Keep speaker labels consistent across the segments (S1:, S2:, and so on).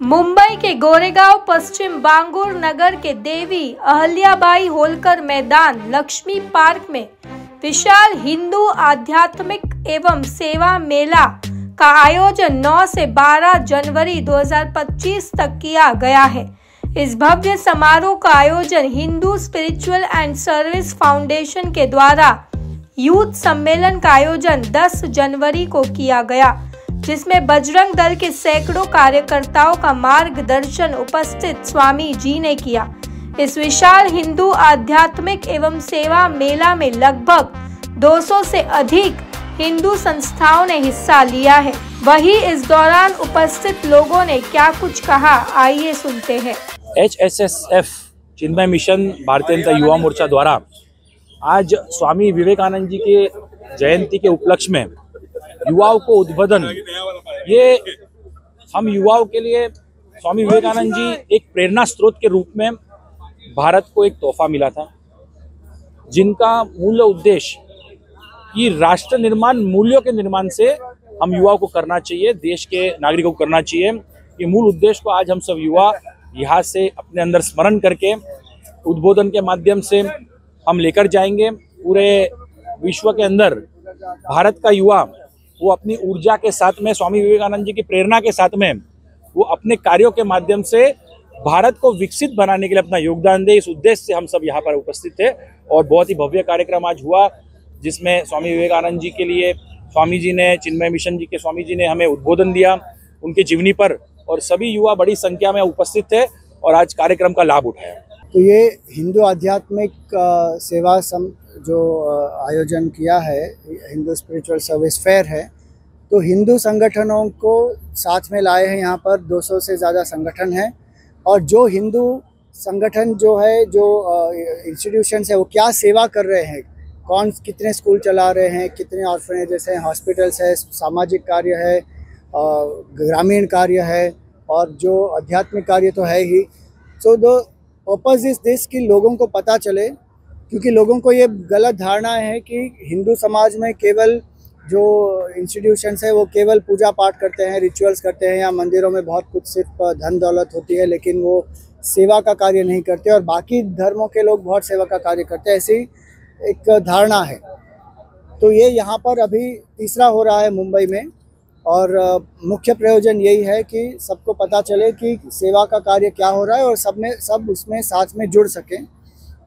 S1: मुंबई के गोरेगांव पश्चिम बांगुर नगर के देवी अहल्याबाई होलकर मैदान लक्ष्मी पार्क में विशाल हिंदू आध्यात्मिक एवं सेवा मेला का आयोजन 9 से 12 जनवरी 2025 तक किया गया है। इस भव्य समारोह का आयोजन Hindu spiritual and service foundation के द्वारा यूथ सम्मेलन का आयोजन 10 जनवरी को किया गया, जिसमें बजरंग दल के सैकड़ों कार्यकर्ताओं का मार्गदर्शन उपस्थित स्वामी जी ने किया। इस विशाल हिंदू आध्यात्मिक एवं सेवा मेला में लगभग 200 से अधिक हिंदू संस्थाओं ने हिस्सा लिया है। वहीं इस दौरान उपस्थित लोगों ने क्या कुछ कहा, आइए सुनते हैं।
S2: HSSF चिन्मय मिशन भारतीय जनता युवा मोर्चा द्वारा आज स्वामी विवेकानंद जी के जयंती के उपलक्ष्य में युवाओं को उद्बोधन, ये हम युवाओं के लिए स्वामी विवेकानंद जी एक प्रेरणा स्रोत के रूप में भारत को एक तोहफा मिला था, जिनका मूल उद्देश्य कि राष्ट्र निर्माण मूल्यों के निर्माण से हम युवाओं को करना चाहिए, देश के नागरिकों को करना चाहिए। ये मूल उद्देश्य को आज हम सब युवा यहाँ से अपने अंदर स्मरण करके उद्बोधन के माध्यम से हम लेकर जाएंगे। पूरे विश्व के अंदर भारत का युवा वो अपनी ऊर्जा के साथ में स्वामी विवेकानंद जी की प्रेरणा के साथ में वो अपने कार्यों के माध्यम से भारत को विकसित बनाने के लिए अपना योगदान दे। इस उद्देश्य से हम सब यहाँ पर उपस्थित थे और बहुत ही भव्य कार्यक्रम आज हुआ, जिसमें स्वामी विवेकानंद जी के लिए स्वामी जी ने, चिन्मय मिशन जी के स्वामी जी ने हमें उद्बोधन दिया उनके जीवनी पर, और सभी युवा बड़ी संख्या में उपस्थित थे और आज कार्यक्रम का लाभ उठाया।
S3: तो ये हिंदू आध्यात्मिक सेवा जो आयोजन किया है, हिंदू स्पिरिचुअल सर्विस फेयर है, तो हिंदू संगठनों को साथ में लाए हैं। यहाँ पर 200 से ज़्यादा संगठन हैं और जो हिंदू संगठन जो है, जो इंस्टीट्यूशंस है, वो क्या सेवा कर रहे हैं, कौन कितने स्कूल चला रहे हैं, कितने ऑर्फनेजेस हैं, हॉस्पिटल्स है, सामाजिक कार्य है, ग्रामीण कार्य है और जो आध्यात्मिक कार्य तो है ही। So the purpose is this कि लोगों को पता चले, क्योंकि लोगों को ये गलत धारणा है कि हिंदू समाज में केवल जो इंस्टीट्यूशंस है वो केवल पूजा पाठ करते हैं, रिचुअल्स करते हैं, या मंदिरों में बहुत कुछ सिर्फ धन दौलत होती है, लेकिन वो सेवा का कार्य नहीं करते, और बाकी धर्मों के लोग बहुत सेवा का कार्य करते हैं, ऐसी एक धारणा है। तो ये यहाँ पर अभी तीसरा हो रहा है मुंबई में, और मुख्य प्रयोजन यही है कि सबको पता चले कि सेवा का कार्य क्या हो रहा है और सब उसमें साथ में जुड़ सकें।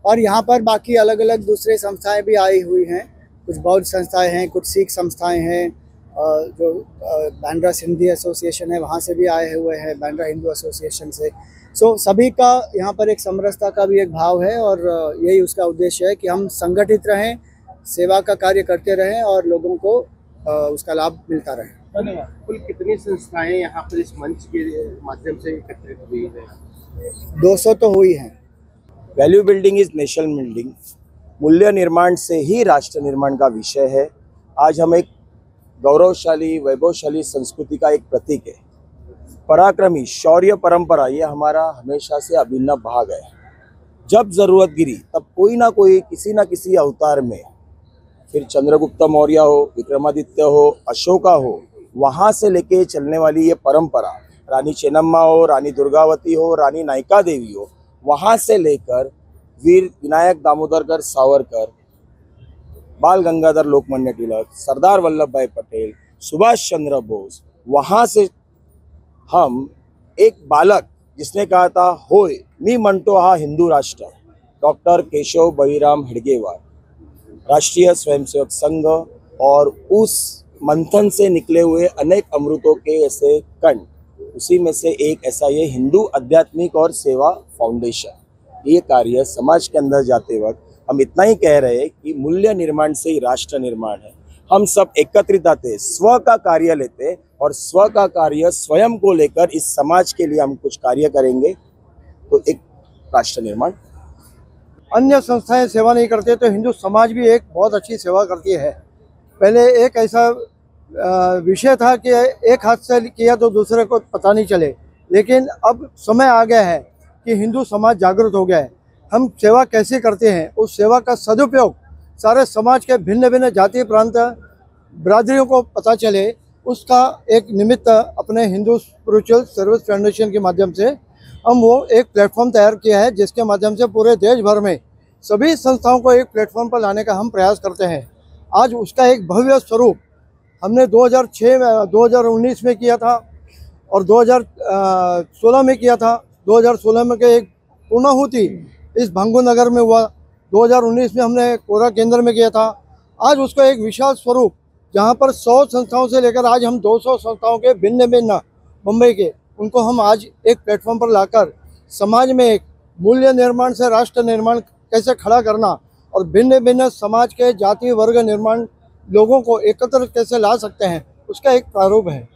S3: और यहाँ पर बाकी अलग अलग दूसरे संस्थाएं भी आई हुई हैं, कुछ बौद्ध संस्थाएं हैं, कुछ सिख संस्थाएं हैं, जो बांद्रा सिंधी एसोसिएशन है वहाँ से भी आए हुए हैं, बांद्रा हिंदू एसोसिएशन से। सो सभी का यहाँ पर एक समरसता का भी एक भाव है, और यही उसका उद्देश्य है कि हम संगठित रहें, सेवा का कार्य करते रहें और लोगों को उसका लाभ मिलता रहे।
S4: धन्यवाद। कुल कितनी संस्थाएं यहाँ पर इस मंच के माध्यम से एकत्रित हुई हैं?
S3: 200 तो हुई हैं।
S5: Value building is nation building. मूल्य निर्माण से ही राष्ट्र निर्माण का विषय है। आज हम एक गौरवशाली वैभवशाली संस्कृति का एक प्रतीक है। पराक्रमी शौर्य परंपरा ये हमारा हमेशा से अभिन्न भाग है। जब जरूरत गिरी तब कोई ना कोई किसी ना किसी अवतार में, फिर चंद्रगुप्त मौर्य हो, विक्रमादित्य हो, अशोका हो, वहाँ से लेके चलने वाली ये परंपरा, रानी चेन्नम्मा हो, रानी दुर्गावती हो, रानी नायका देवी हो, वहाँ से लेकर वीर विनायक दामोदर सावरकर, बाल गंगाधर लोकमान्य तिलक, सरदार वल्लभ भाई पटेल, सुभाष चंद्र बोस, वहाँ से हम एक बालक जिसने कहा था होय मी म्हणतो हा हिंदू राष्ट्र, डॉक्टर केशव बळीराम हेडगेवार, राष्ट्रीय स्वयंसेवक संघ, और उस मंथन से निकले हुए अनेक अमृतों के ऐसे कण, उसी में से एक ऐसा ये हिंदू आध्यात्मिक और सेवा फाउंडेशन। ये कार्य समाज के अंदर जाते वक्त हम इतना ही कह रहे हैं कि मूल्य निर्माण से ही राष्ट्र निर्माण है। हम सब एकत्रित आते, स्व का कार्य लेते और स्व का कार्य स्वयं को लेकर इस समाज के लिए हम कुछ कार्य करेंगे तो एक राष्ट्र निर्माण।
S3: अन्य संस्थाएं सेवा नहीं करते तो हिंदू समाज भी एक बहुत अच्छी सेवा करती है। पहले एक ऐसा विषय था कि एक हाथ से किया तो दूसरे को पता नहीं चले, लेकिन अब समय आ गया है कि हिंदू समाज जागृत हो गया है। हम सेवा कैसे करते हैं, उस सेवा का सदुपयोग सारे समाज के भिन्न भिन्न जाति प्रांत बिरादरियों को पता चले, उसका एक निमित्त अपने हिंदू स्पिरिचुअल सर्विस फाउंडेशन के माध्यम से हम वो एक प्लेटफॉर्म तैयार किया है, जिसके माध्यम से पूरे देश भर में सभी संस्थाओं को एक प्लेटफॉर्म पर लाने का हम प्रयास करते हैं। आज उसका एक भव्य स्वरूप हमने 2019 में किया था और 2016 में किया था। 2016 में के एक पूर्णाहुति इस भांगू नगर में हुआ। 2019 में हमने कोरा केंद्र में किया था। आज उसका एक विशाल स्वरूप जहाँ पर 100 संस्थाओं से लेकर आज हम 200 संस्थाओं के भिन्न भिन्न मुंबई के, उनको हम आज एक प्लेटफॉर्म पर लाकर समाज में एक मूल्य निर्माण से राष्ट्र निर्माण कैसे खड़ा करना और भिन्न भिन्न समाज के जाति वर्ग निर्माण लोगों को एकत्र कैसे ला सकते हैं, उसका एक प्रारूप है।